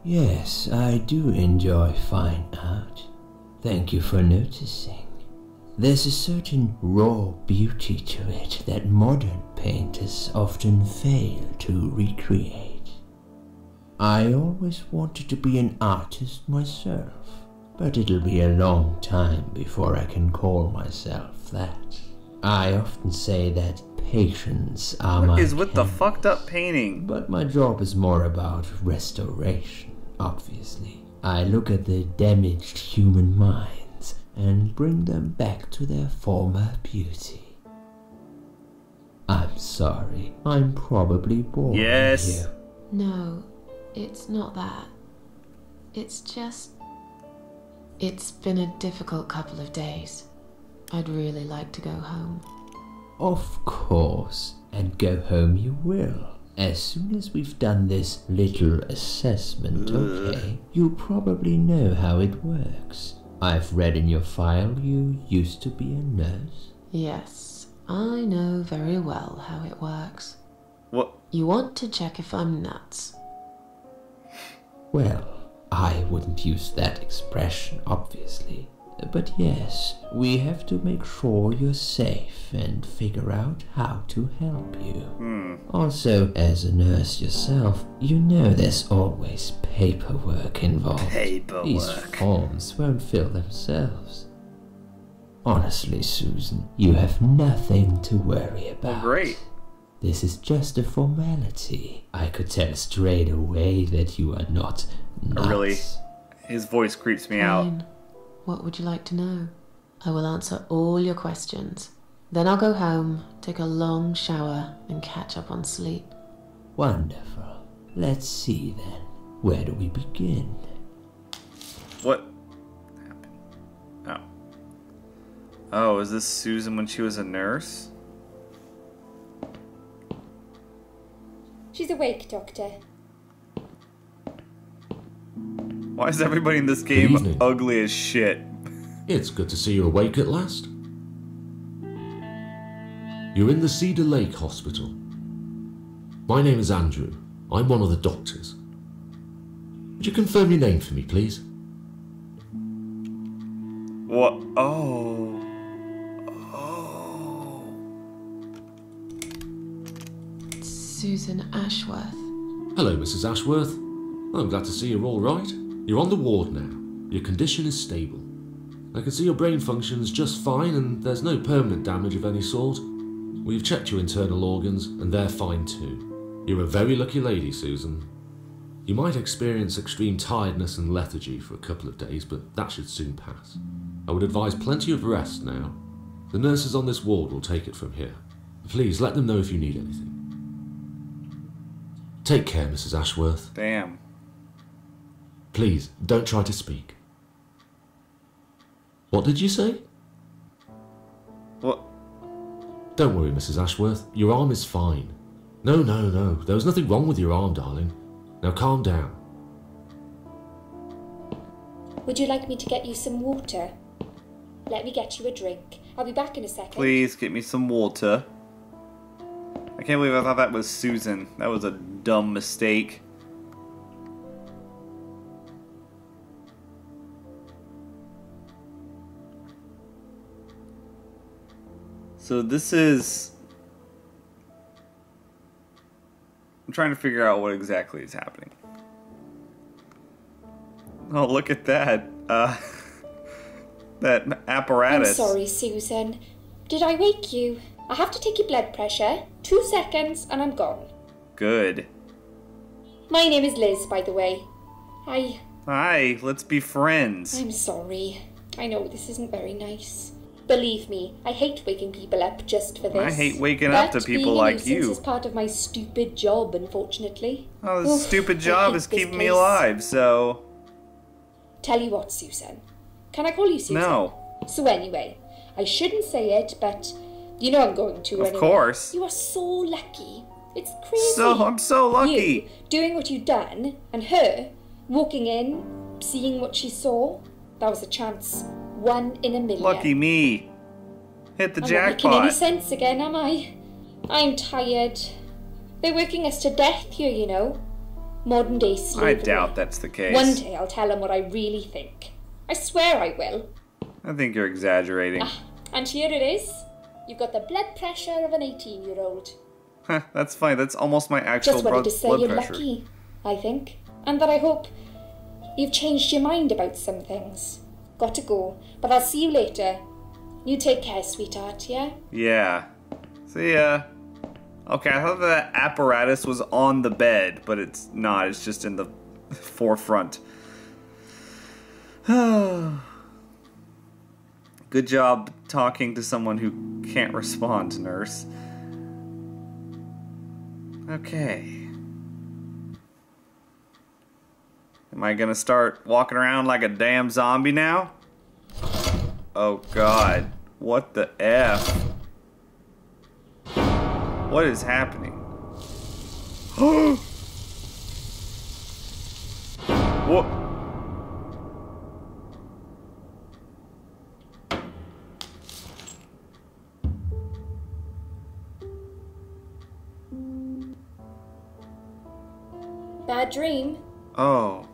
Yes, I do enjoy fine art. Thank you for noticing. There's a certain raw beauty to it that modern painters often fail to recreate. I always wanted to be an artist myself, but it'll be a long time before I can call myself that. I often say that patience are my What is with the canvas, fucked up painting? but my job is more about restoration, obviously. I look at the damaged human minds and bring them back to their former beauty. I'm sorry, I'm probably boring Yes. you. No, it's not that. It's just... It's been a difficult couple of days. I'd really like to go home. Of course, and go home you will. As soon as we've done this little assessment, okay? You'll probably know how it works. I've read in your file you used to be a nurse. Yes, I know very well how it works. What? You want to check if I'm nuts. Well, I wouldn't use that expression, obviously. But yes, we have to make sure you're safe and figure out how to help you. Also, as a nurse yourself, you know there's always paperwork involved. These forms won't fill themselves. Honestly, Susan, you have nothing to worry about. Well, great. This is just a formality. I could tell straight away that you are not nuts. Really? His voice creeps me out. Fine. What would you like to know? I will answer all your questions. Then I'll go home, take a long shower, and catch up on sleep. Wonderful. Let's see then. Where do we begin? What happened? Oh. Oh, is this Susan when she was a nurse? She's awake, Doctor. Why is everybody in this game ugly as shit? It's good to see you awake at last. You're in the Cedar Lake Hospital. My name is Andrew. I'm one of the doctors. Would you confirm your name for me, please? What? Oh. Oh. Susan Ashworth. Hello, Mrs. Ashworth. I'm glad to see you're all right. You're on the ward now. Your condition is stable. I can see your brain functions just fine and there's no permanent damage of any sort. We've checked your internal organs and they're fine too. You're a very lucky lady, Susan. You might experience extreme tiredness and lethargy for a couple of days, but that should soon pass. I would advise plenty of rest now. The nurses on this ward will take it from here. Please let them know if you need anything. Take care, Mrs. Ashworth. Damn. Please, don't try to speak. What did you say? What? Don't worry, Mrs. Ashworth. Your arm is fine. No. There was nothing wrong with your arm, darling. Now calm down. Would you like me to get you some water? Let me get you a drink. I'll be back in a second. Please get me some water. I can't believe I thought that was Susan. That was a dumb mistake. So this is... I'm trying to figure out what exactly is happening. Oh, look at that. That apparatus. I'm sorry, Susan. Did I wake you? I have to take your blood pressure. 2 seconds and I'm gone. Good. My name is Liz, by the way. Hi, let's be friends. I'm sorry. I know this isn't very nice. Believe me, I hate waking people up just for this. I hate waking up to people like you. This is part of my stupid job, unfortunately. Oh, this stupid job is keeping me alive, so... Tell you what, Susan. Can I call you Susan? No. So anyway, I shouldn't say it, but you know I'm going to anyway. Of course. You are so lucky. It's crazy. I'm so lucky. You doing what you've done, and her walking in, seeing what she saw. That was a chance. 1 in a million. Lucky me. Hit the jackpot. I'm not making any sense again, am I? I'm tired. They're working us to death here, you know. Modern day slavery. I doubt that's the case. One day I'll tell him what I really think. I swear I will. I think you're exaggerating. And here it is. You've got the blood pressure of an 18-year-old. That's fine. That's almost my actual Just wanted to say you're pressure. lucky, I think. And that I hope you've changed your mind about some things. Got to go, but I'll see you later. You take care, sweetheart, yeah? Yeah. See ya. Okay, I thought that apparatus was on the bed, but it's not. It's just in the forefront. Good job talking to someone who can't respond, nurse. Okay. Am I gonna start walking around like a damn zombie now? Oh god. What the F? What is happening? What? Bad dream? Oh.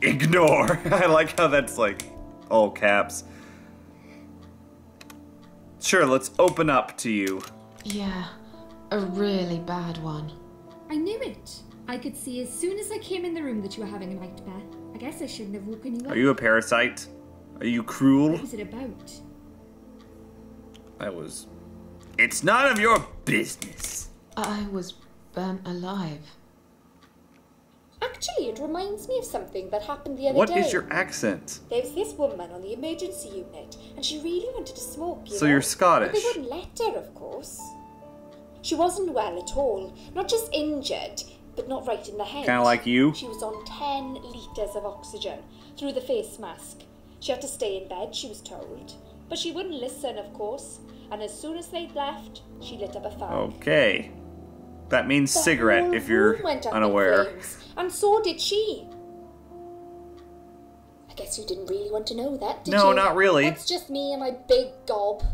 Ignore. I like how that's like all caps. Sure, let's open up to you. Yeah, a really bad one. I knew it. I could see as soon as I came in the room that you were having a nightmare. I guess I shouldn't have woken you up. Are you a parasite? Are you cruel? What was it about? That was... It's none of your business. I was burnt alive. Actually, it reminds me of something that happened the other What day. is your accent? There was this woman on the emergency unit, and she really wanted to smoke, you So know. you're Scottish. But they wouldn't let her, of course. She wasn't well at all. Not just injured, but not right in the head. Kinda like you? She was on 10 litres of oxygen through the face mask. She had to stay in bed, she was told. But she wouldn't listen, of course. And as soon as they'd left, she lit up a fire. Okay. That means The cigarette whole if you're room went up in unaware. flames, and so did she. I guess you didn't really want to know that, did you? No, not really. That's just me and my big gob.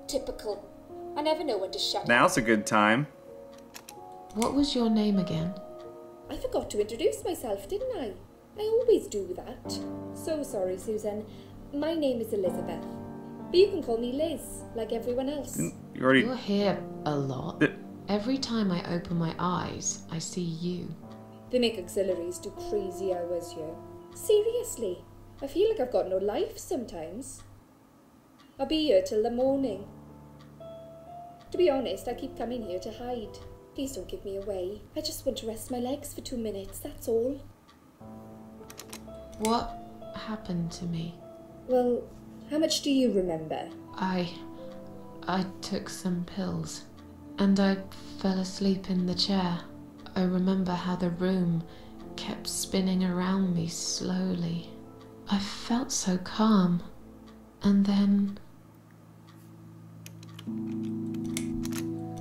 Typical. I never know when to shut up. Now's a good time. What was your name again? I forgot to introduce myself, didn't I? I always do that. So sorry, Susan. My name is Elizabeth. But you can call me Liz, like everyone else. You already... You're here a lot. Uh, Every time I open my eyes, I see you. They make auxiliaries do crazy hours here. Seriously, I feel like I've got no life sometimes. I'll be here till the morning. To be honest, I keep coming here to hide. Please don't give me away. I just want to rest my legs for 2 minutes, that's all. What happened to me? Well, how much do you remember? I took some pills, and I fell asleep in the chair. I remember how the room kept spinning around me slowly. I felt so calm, and then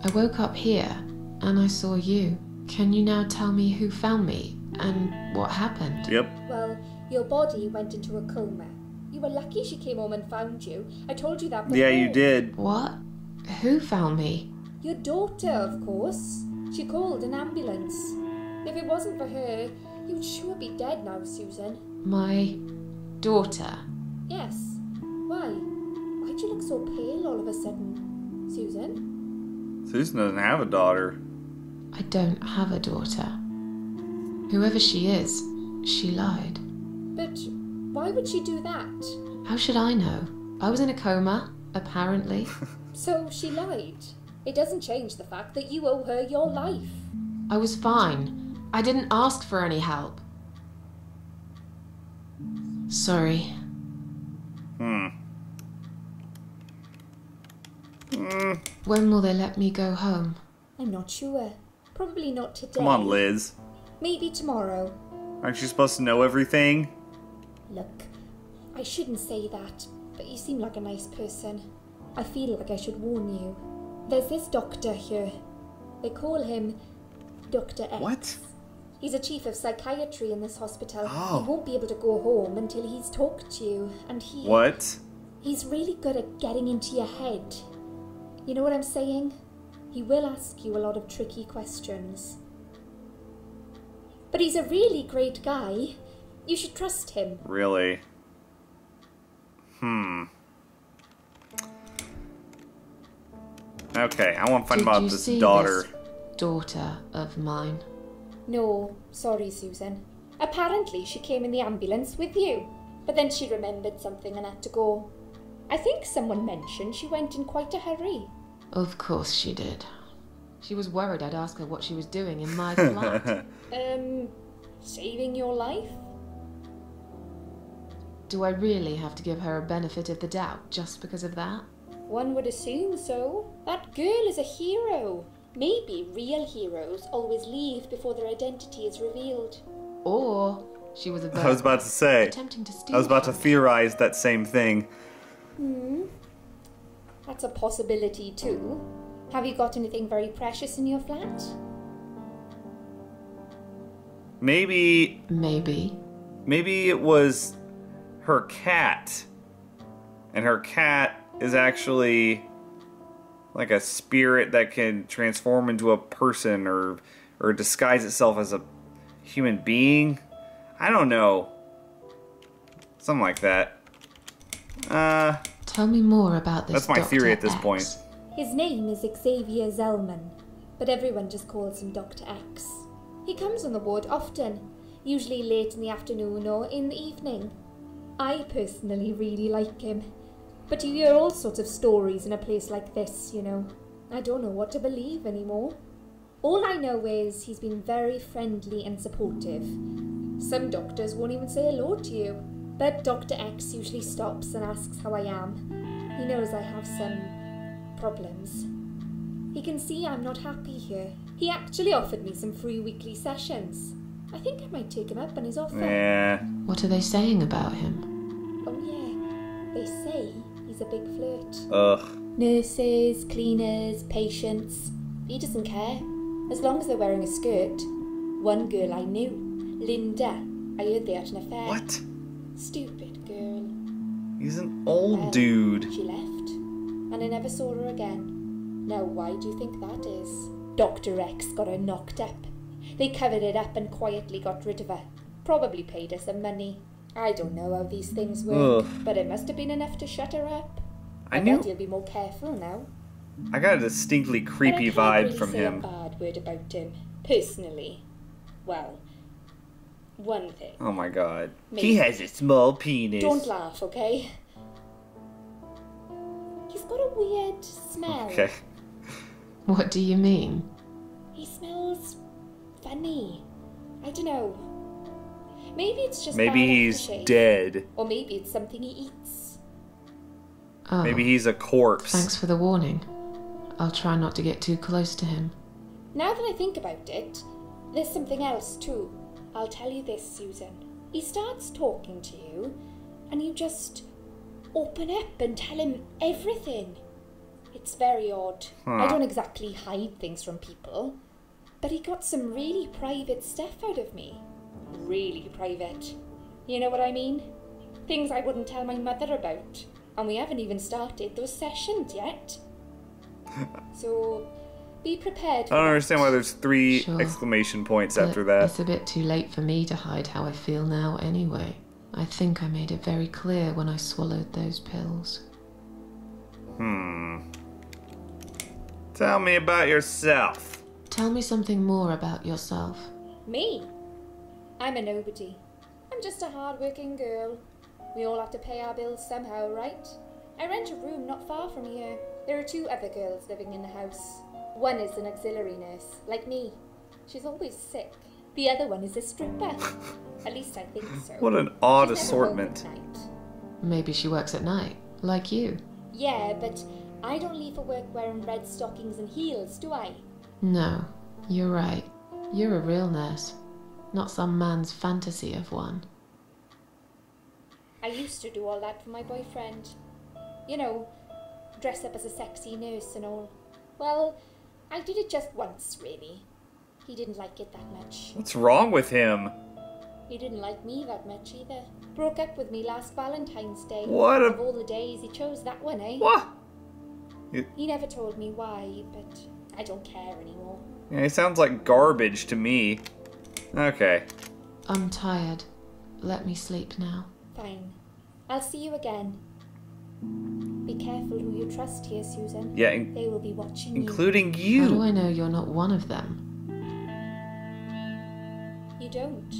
I woke up here and I saw you. Can you now tell me who found me and what happened? Yep. Well, your body went into a coma. You were lucky she came home and found you. I told you that before. Yeah, you did. What? Who found me? Your daughter, of course. She called an ambulance. If it wasn't for her, you'd sure be dead now, Susan. My daughter. Yes. Why? Why'd you look so pale all of a sudden, Susan? Susan doesn't have a daughter. I don't have a daughter. Whoever she is, she lied. But why would she do that? How should I know? I was in a coma, apparently. So she lied. It doesn't change the fact that you owe her your life. I was fine. I didn't ask for any help. Sorry. When will they let me go home? I'm not sure. Probably not today. Come on, Liz. Maybe tomorrow. Aren't you supposed to know everything? Look, I shouldn't say that, but you seem like a nice person. I feel like I should warn you. There's this doctor here. They call him Dr. X. What? He's a chief of psychiatry in this hospital. Oh. He won't be able to go home until he's talked to you, and What? he's really good at getting into your head. You know what I'm saying? he will ask you a lot of tricky questions. But he's a really great guy. You should trust him. Really? Okay, I want to find out this daughter. This daughter of mine? No, sorry, Susan. Apparently she came in the ambulance with you, but then she remembered something and had to go. I think someone mentioned she went in quite a hurry. Of course she did. She was worried I'd ask her what she was doing in my flat. Saving your life? Do I really have to give her a benefit of the doubt just because of that? One would assume so. That girl is a hero. Maybe real heroes always leave before their identity is revealed. Or she was a I was about to say. attempting to steal I was about to from me. theorize that same thing. That's a possibility too. Have you got anything very precious in your flat? Maybe it was her cat. And her cat is actually like a spirit that can transform into a person or disguise itself as a human being. I don't know. Something like that. Tell me more about this. That's my theory at this Dr. point. X. His name is Xavier Zellman, but everyone just calls him Dr. X. He comes on the ward often, usually late in the afternoon or in the evening. I personally really like him, but you hear all sorts of stories in a place like this, you know. I don't know what to believe anymore. All I know is he's been very friendly and supportive. Some doctors won't even say hello to you, but Dr. X usually stops and asks how I am. He knows I have some problems. He can see I'm not happy here. He actually offered me some free weekly sessions. I think I might take him up on his offer. Yeah. What are they saying about him? Oh yeah, they say he's a big flirt. Ugh. Nurses, cleaners, patients. He doesn't care, as long as they're wearing a skirt. One girl I knew, Linda, I heard they had an affair. What? Stupid girl. He's an old Well, dude. She left, and I never saw her again. Now why do you think that is? Dr. X got her knocked up. They covered it up and quietly got rid of her. Probably paid her some money. I don't know how these things work, but it must have been enough to shut her up. I bet knew. he'll be more careful now. I got a distinctly creepy But I can't vibe really from say him. a bad word about him, personally. Well, one thing. Oh my god. Maybe. He has a small penis. Don't laugh, okay? He's got a weird smell. Okay. What do you mean? He smells funny. I don't know. Maybe it's just Maybe bad he's aftershave. dead. Or maybe it's something he eats. Oh, Maybe he's a corpse. thanks for the warning. I'll try not to get too close to him. Now that I think about it, there's something else too. I'll tell you this, Susan. He starts talking to you, and you just open up and tell him everything. It's very odd. I don't exactly hide things from people, but he got some really private stuff out of me. Really private. You know what I mean? Things I wouldn't tell my mother about. And we haven't even started those sessions yet. So, be prepared for I don't that. understand why there's 3 Sure. exclamation points But after that. It's a bit too late for me to hide how I feel now anyway. I think I made it very clear when I swallowed those pills. Tell me about yourself. Tell me something more about yourself. Me? I'm a nobody. I'm just a hard-working girl. We all have to pay our bills somehow, right? I rent a room not far from here. There are 2 other girls living in the house. One is an auxiliary nurse, like me. She's always sick. The other one is a stripper. At least I think so. What an odd She's never home assortment. at night. Maybe she works at night, like you. Yeah, but I don't leave for work wearing red stockings and heels, do I? No, you're right. You're a real nurse, not some man's fantasy of one. I used to do all that for my boyfriend. You know, dress up as a sexy nurse and all. Well, I did it just once, really. He didn't like it that much. What's wrong with him? He didn't like me that much either. Broke up with me last Valentine's Day. What a- Of all the days, he chose that one, eh? What? He never told me why, but I don't care anymore. Yeah, he sounds like garbage to me. Okay. I'm tired. Let me sleep now. Fine. I'll see you again. Be careful who you trust here, Susan. Yeah, they will be watching including How you. do I know you're not one of them? You don't.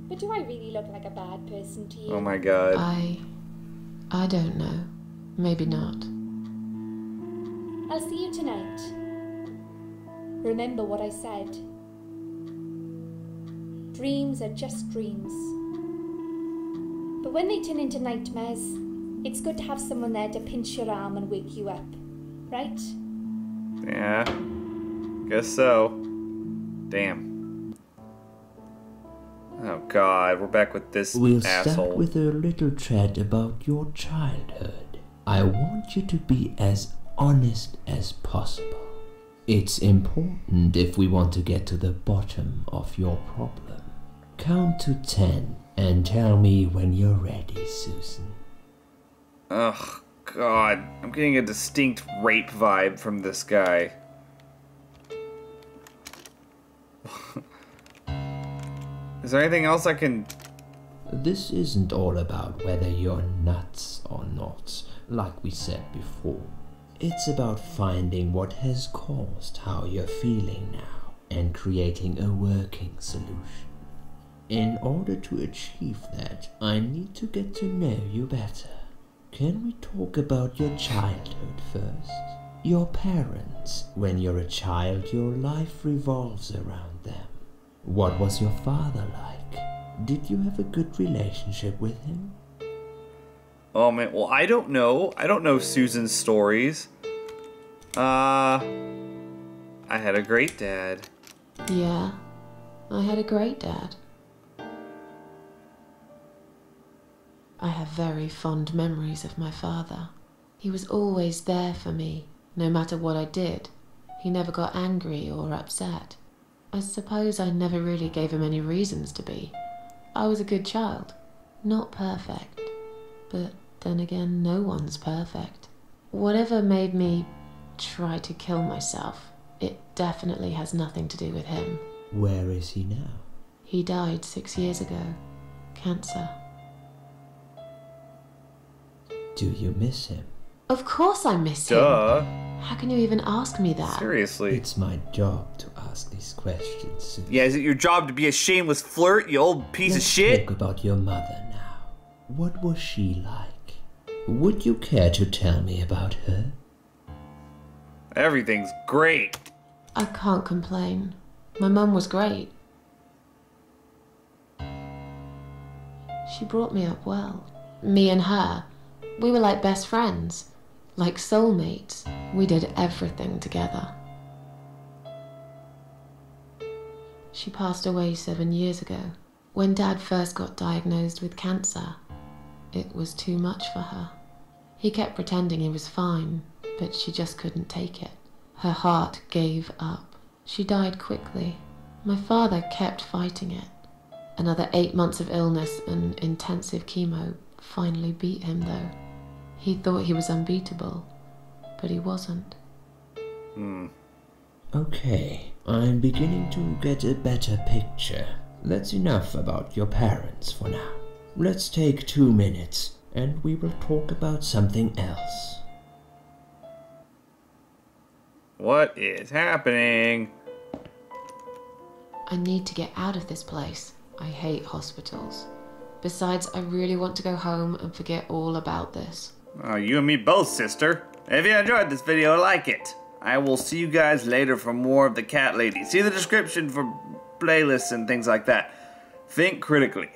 But do I really look like a bad person to you? Oh my god. I don't know. Maybe not. I'll see you tonight. Remember what I said. Dreams are just dreams. But when they turn into nightmares, it's good to have someone there to pinch your arm and wake you up, right? Yeah. Guess so. Damn. Oh god, we're back with this We'll asshole. start with a little chat about your childhood. I want you to be as honest as possible. It's important if we want to get to the bottom of your problem. Count to 10 and tell me when you're ready, Susan. Ugh, god. I'm getting a distinct rape vibe from this guy. Is there anything else I can... This isn't all about whether you're nuts or not, like we said before. It's about finding what has caused how you're feeling now and creating a working solution. In order to achieve that, I need to get to know you better. Can we talk about your childhood first? Your parents. When you're a child, your life revolves around them. What was your father like? Did you have a good relationship with him? Oh man, well I don't know. I don't know Susan's stories. I had a great dad. Yeah, I had a great dad. I have very fond memories of my father. He was always there for me, no matter what I did. He never got angry or upset. I suppose I never really gave him any reasons to be. I was a good child. Not perfect. But then again, no one's perfect. Whatever made me try to kill myself, it definitely has nothing to do with him. Where is he now? He died 6 years ago. Cancer. Do you miss him? Of course I miss him. Duh. How can you even ask me that? Seriously. It's my job to ask these questions, Susan. Yeah, is it your job to be a shameless flirt, you old piece Let's of shit? talk about your mother now. What was she like? Would you care to tell me about her? Everything's great. I can't complain. My mum was great. She brought me up well. Me and her, we were like best friends, like soulmates. We did everything together. She passed away 7 years ago. When Dad first got diagnosed with cancer, it was too much for her. He kept pretending he was fine, but she just couldn't take it. Her heart gave up. She died quickly. My father kept fighting it. Another 8 months of illness and intensive chemo finally beat him though. He thought he was unbeatable, but he wasn't. Okay, I'm beginning to get a better picture. That's enough about your parents for now. Let's take 2 minutes and we will talk about something else. What is happening? I need to get out of this place. I hate hospitals. Besides, I really want to go home and forget all about this. Oh, you and me both, sister. If you enjoyed this video, like it. I will see you guys later for more of the Cat Lady. See the description for playlists and things like that. Think critically.